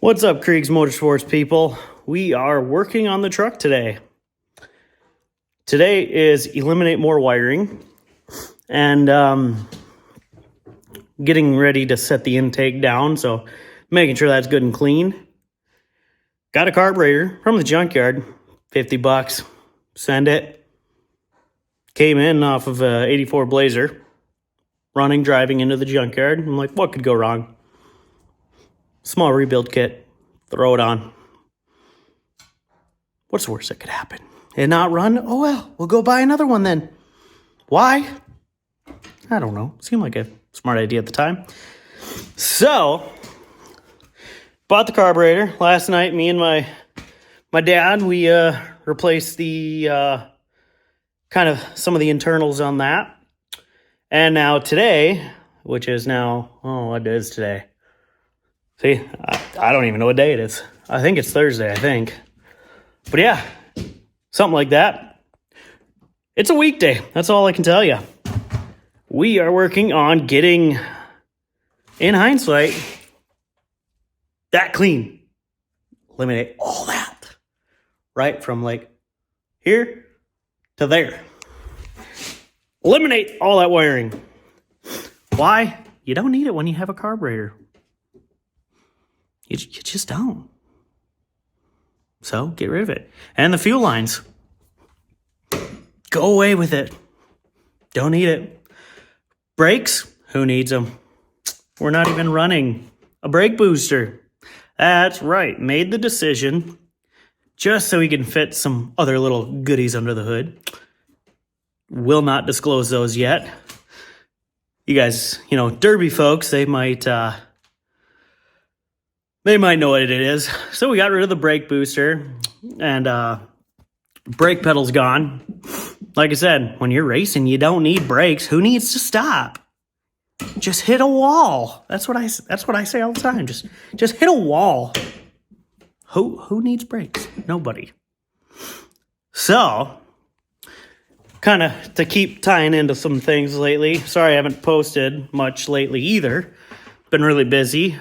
What's up, Kriegs Motorsports people? We are working on the truck today. Today is eliminate more wiring and getting ready to set the intake down, so making sure that's good and clean. Got a carburetor from the junkyard, 50 bucks. Send it. Came in off of a 84 Blazer, driving into the junkyard. I'm like, what could go wrong? Small rebuild kit, throw it on. What's the worst that could happen? It not run? Oh well, we'll go buy another one then. Why? I don't know. Seemed like a smart idea at the time. So, bought the carburetor. Last night, me and my dad, we replaced the kind of some of the internals on that. And now today, which is now, what is today? See, I don't even know what day it is. I think it's Thursday, I think. But yeah, something like that. It's a weekday. That's all I can tell you. We are working on getting, in hindsight, that clean. Eliminate all that. Right from like here to there. Eliminate all that wiring. Why? You don't need it when you have a carburetor. You just don't. So get rid of it. And the fuel lines. Go away with it. Don't need it. Brakes? Who needs them? We're not even running a brake booster. That's right. Made the decision just so we can fit some other little goodies under the hood. Will not disclose those yet. You guys, Derby folks, they might know what it is. So we got rid of the brake booster and brake pedal's gone. Like I said, when you're racing, you don't need brakes. Who needs to stop? Just hit a wall. That's what I say all the time. Just hit a wall. Who needs brakes? Nobody. So, kind of to keep tying into some things lately. Sorry I haven't posted much lately either. Been really busy.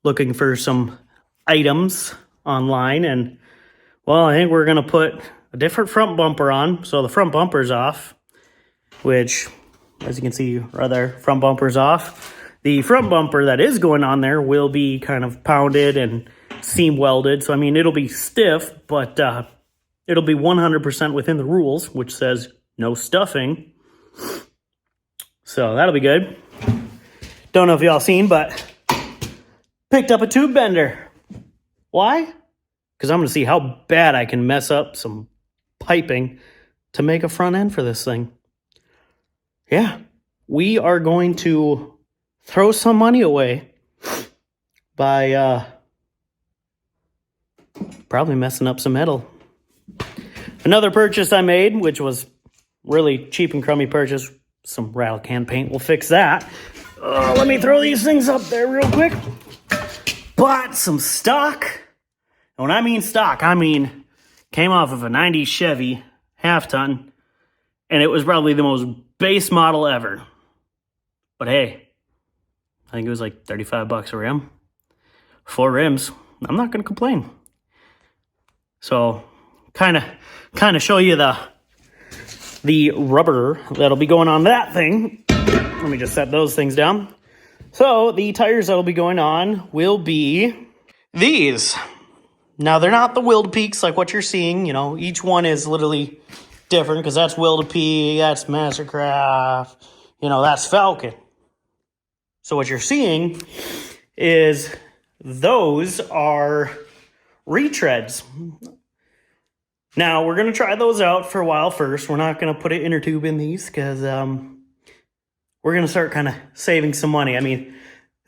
Looking for some items online, and well, I think we're gonna put a different front bumper on. So the front bumper's off, which, as you can see right there, front bumper's off. The front bumper that is going on there will be kind of pounded and seam welded. So I mean, it'll be stiff, but it'll be 100% within the rules, which says no stuffing. So that'll be good. Don't know if y'all seen, but picked up a tube bender. Why? Because I'm going to see how bad I can mess up some piping to make a front end for this thing. Yeah, we are going to throw some money away by probably messing up some metal. Another purchase I made, which was really cheap and crummy purchase, some rattle can paint. We'll fix that. Let me throw these things up there real quick. Bought some stock. And when I mean stock, I mean came off of a 90s Chevy half-ton, and it was probably the most base model ever. But hey, I think it was like 35 bucks a rim. 4 rims. I'm not going to complain. So, kind of show you the rubber that'll be going on that thing. Let me just set those things down. So, the tires that'll be going on will be these. Now, they're not the Wilde Peaks like what you're seeing. Each one is literally different because that's Wilde Peak, that's Mastercraft, that's Falcon. So, what you're seeing is those are retreads. Now, we're going to try those out for a while first. We're not going to put an inner tube in these because we're going to start kind of saving some money. I mean,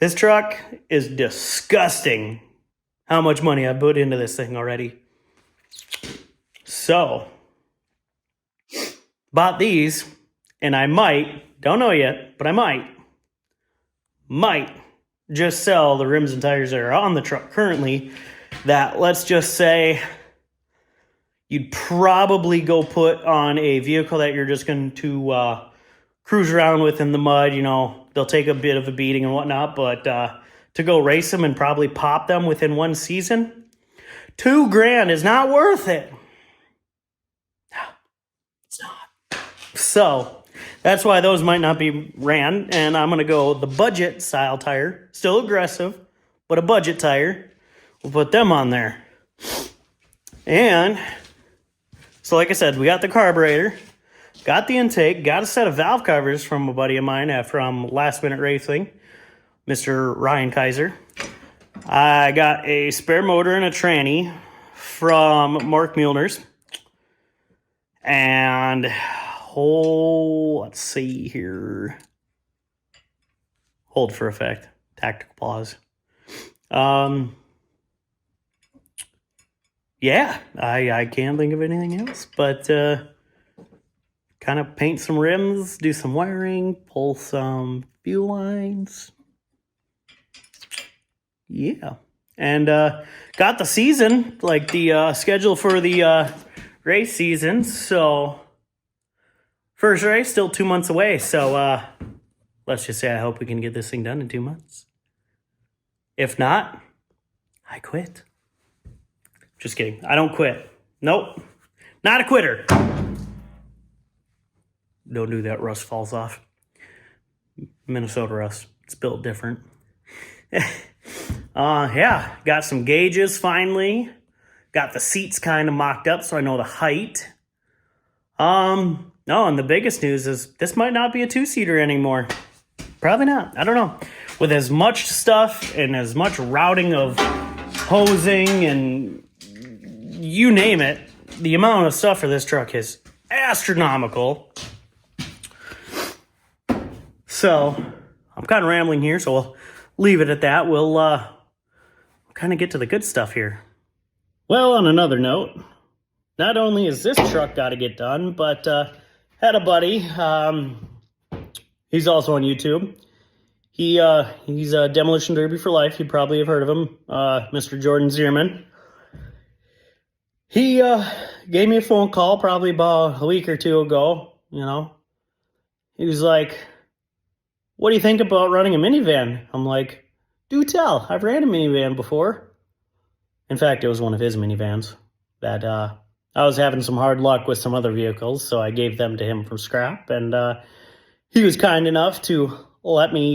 this truck is disgusting how much money I put into this thing already. So, bought these, and I don't know yet, but I might just sell the rims and tires that are on the truck currently that, let's just say, you'd probably go put on a vehicle that you're just going to cruise around with in the mud. They'll take a bit of a beating and whatnot, but to to go race them and probably pop them within one season, $2,000 is not worth it. No, it's not. So that's why those might not be ran. And I'm going to go the budget style tire. Still aggressive, but a budget tire. We'll put them on there. And so like I said, we got the carburetor, got the intake, got a set of valve covers from a buddy of mine from Last Minute Racing, Mr. Ryan Kaiser. I got a spare motor and a tranny from Mark Mueller's. And, let's see here. Hold for effect. Tactical pause. Yeah, I can't think of anything else, but kind of paint some rims, do some wiring, pull some fuel lines. Yeah, and got the season, like the schedule for the race season. So first race, still 2 months away. So let's just say I hope we can get this thing done in 2 months. If not, I quit. Just kidding. I don't quit. Nope. Not a quitter. Don't do that. Rust falls off. Minnesota rust. It's built different. Yeah. Got some gauges finally. Got the seats kind of mocked up so I know the height. No, and the biggest news is this might not be a two-seater anymore. Probably not. I don't know. With as much stuff and as much routing of hosing and you name it, the amount of stuff for this truck is astronomical. So I'm kind of rambling here, so we'll leave it at that. We'll kind of get to the good stuff here. Well, on another note, not only is this truck got to get done, but had a buddy. He's also on YouTube. He's a Demolition Derby for life. You probably have heard of him, Mr. Jordan Zierman. He gave me a phone call probably about a week or two ago, you know. He was like, what do you think about running a minivan? I'm like, do tell. I've ran a minivan before. In fact, it was one of his minivans that I was having some hard luck with some other vehicles, so I gave them to him from scrap. And he was kind enough to let me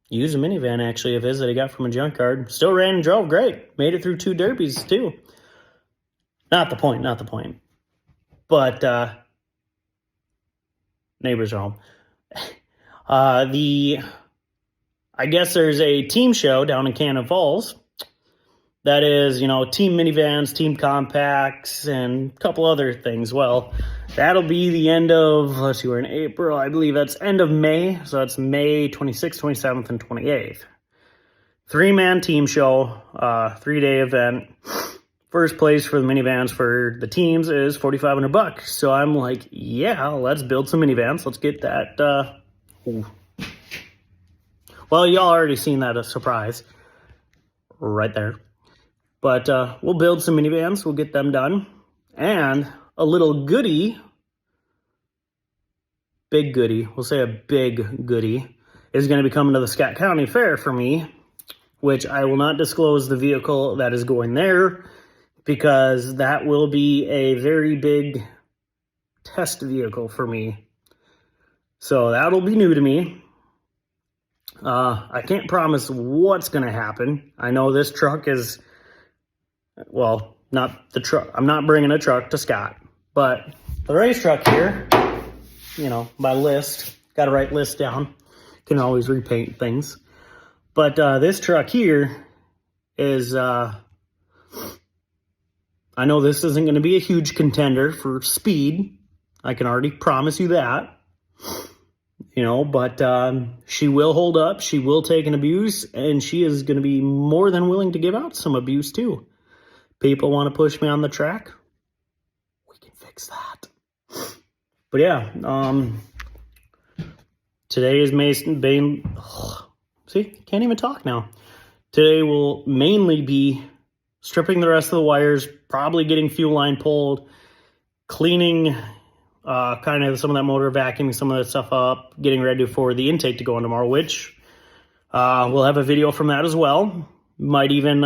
use a minivan, actually, of his that he got from a junkyard. Still ran and drove great. Made it through 2 derbies, too. Not the point. But neighbors are home. I guess there's a team show down in Cannon Falls that is, you know, team minivans, team compacts, and a couple other things. Well, that'll be the end of, let's see, we're in April. I believe that's end of May. So that's May 26th, 27th, and 28th. 3-man team show, 3-day event. First place for the minivans for the teams is $4,500. So I'm like, yeah, let's build some minivans. Let's get that. Well, y'all already seen that, a surprise right there. But we'll build some minivans. We'll get them done. And a little goodie, big goodie, we'll say a big goodie, is going to be coming to the Scott County Fair for me, which I will not disclose the vehicle that is going there because that will be a very big test vehicle for me. So that'll be new to me. I can't promise what's going to happen. I know this truck is, well, not the truck. I'm not bringing a truck to Scott, but the race truck here, you know, my list, got to write lists down. Can always repaint things. But this truck here is, I know this isn't going to be a huge contender for speed. I can already promise you that. You know, but she will hold up. She will take an abuse, and she is going to be more than willing to give out some abuse, too. People want to push me on the track. We can fix that. But yeah, today is see, can't even talk now. Today will mainly be stripping the rest of the wires, probably getting fuel line pulled, cleaning kind of some of that motor, vacuuming some of that stuff up, getting ready for the intake to go on tomorrow, which We'll have a video from that as well. Might even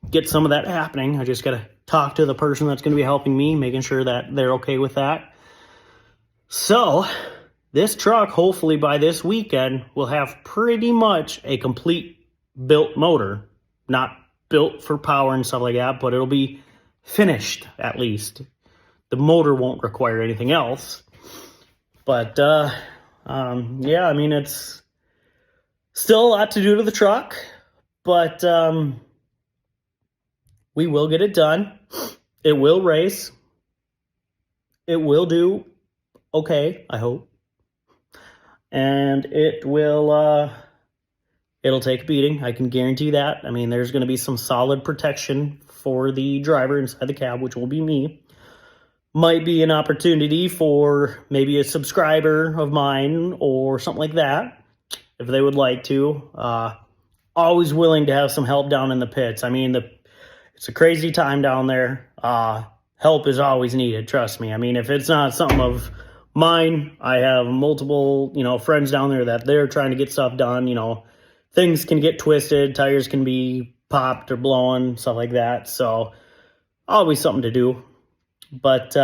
get some of that happening. I just got to talk to the person that's going to be helping me, making sure that they're okay with that. So this truck, hopefully by this weekend, will have pretty much a complete built motor. Not built for power and stuff like that, but it'll be finished at least. The motor won't require anything else. But yeah, I mean, it's still a lot to do to the truck, but we will get it done. It will race. It will do okay, I hope. And it will, it'll take a beating. I can guarantee that. I mean, there's going to be some solid protection for the driver inside the cab, which will be me. Might be an opportunity for maybe a subscriber of mine or something like that, if they would like to. Always willing to have some help down in the pits. I mean, it's a crazy time down there. Help is always needed, trust me. I mean, if it's not something of mine, I have multiple, friends down there that they're trying to get stuff done. Things can get twisted, tires can be popped or blown, stuff like that. So always something to do. But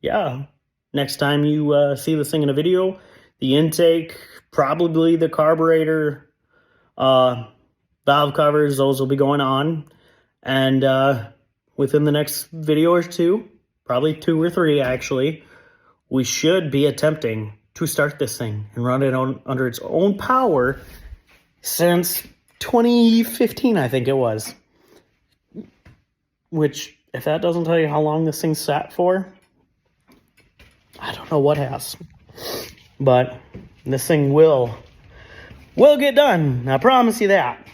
yeah, next time you see this thing in a video, the intake, probably the carburetor, valve covers, those will be going on. And within the next video or two, probably 2 or 3 actually, we should be attempting to start this thing and run it under its own power since 2015, I think it was. Which, if that doesn't tell you how long this thing sat for, I don't know what has. But this thing will get done. I promise you that.